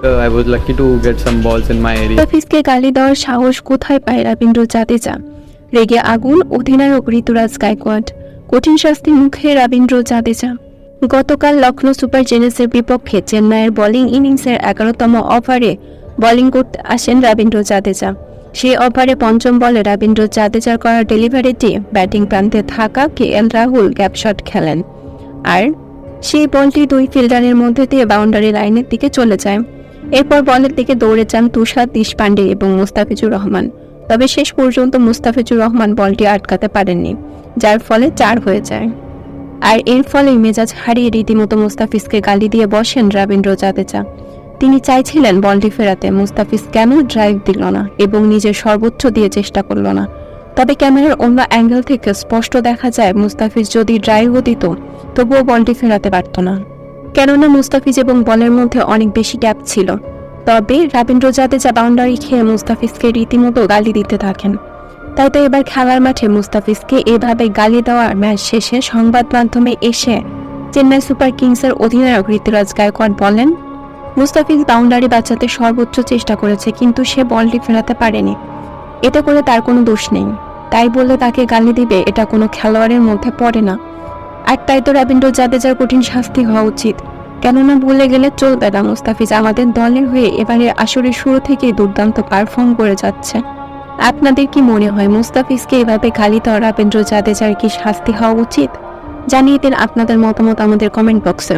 I was lucky to get some balls in my area. মুস্তাফিজকে গালি দেওয়ার সাহস কোথায় পায় রবীন্দ্র জাদেজা? রেগে আগুন অধিনায়ক ঋতুরাজ গায়কোয়াড়, কঠিন শাস্তির মুখে রবীন্দ্র জাদেজা। গতকাল লখনৌ সুপার জায়ান্টসের বিপক্ষে চেন্নাইয়ের বোলিং ইনিংসের 11তম ওভারে বোলিং করতে আসেন রবীন্দ্র জাদেজা। সেই ওভারে পঞ্চম বলে রবীন্দ্র জাদেজার করা ডেলিভারিটি ব্যাটিং প্রান্তে থাকা KL রাহুল গ্যাপ শট খেলেন, আর সেই বলটি দুই ফিল্ডারের মধ্যে দিয়ে বাউন্ডারি লাইনের দিকে চলে যায়। এরপর বলের দিকে দৌড়ে যান তুষার দেশপান্ডে এবং মুস্তাফিজুর রহমান, তবে শেষ পর্যন্ত মুস্তাফিজুর রহমান বলটি আটকাতে পারেননি, যার ফলে 4 হয়ে যায়। আর এর ফলে মেজাজ হারিয়ে রীতিমতো মুস্তাফিজকে গালি দিয়ে বসেন রবীন্দ্র জাদেজা। তিনি চাইছিলেন বলটি ফেরাতে, মুস্তাফিজ কেন ড্রাইভ দিল না এবং নিজের সর্বোচ্চ দিয়ে চেষ্টা করল না। তবে ক্যামেরার অন্য অ্যাঙ্গেল থেকে স্পষ্ট দেখা যায় মুস্তাফিজ যদি ড্রাইভও দিত তবুও বলটি ফেরাতে পারত না, কেননা মুস্তাফিজ এবং বলের মধ্যে অনেক বেশি গ্যাপ ছিল। তবে রবীন্দ্র জাদেজা বাউন্ডারি খেয়ে মুস্তাফিজকে রীতিমতো গালি দিতে থাকেন। তাই তো এবার খেলার মাঠে মুস্তাফিজকে এভাবে গালি দেওয়ার ম্যাচ শেষে সংবাদ মাধ্যমে এসে চেন্নাই সুপার কিংসের অধিনায়ক ঋতুরাজ গায়কোয়াড় বলেন, মুস্তাফিজ বাউন্ডারি বাঁচাতে সর্বোচ্চ চেষ্টা করেছে, কিন্তু সে বলটি ফেরাতে পারেনি। এতে করে তার কোনো দোষ নেই, তাই বলে তাকে গালি দিবে এটা কোনো খেলোয়াড়ের মধ্যে পড়ে না। আর তাই তো রবীন্দ্র জাদেজার কঠিন শাস্তি হওয়া উচিত, কেননা ভুলে গেলে চলবে না, মুস্তাফিজ আমাদের দলের হয়ে এবারে আসরের শুরু থেকেই দুর্দান্ত পারফর্ম করে যাচ্ছে। আপনাদের কি মনে হয় মুস্তাফিজকে এভাবে গালি দেওয়া রবীন্দ্র জাদেজার কি শাস্তি হওয়া উচিত? জানিয়ে দিন আপনাদের মতামত আমাদের কমেন্ট বক্সে।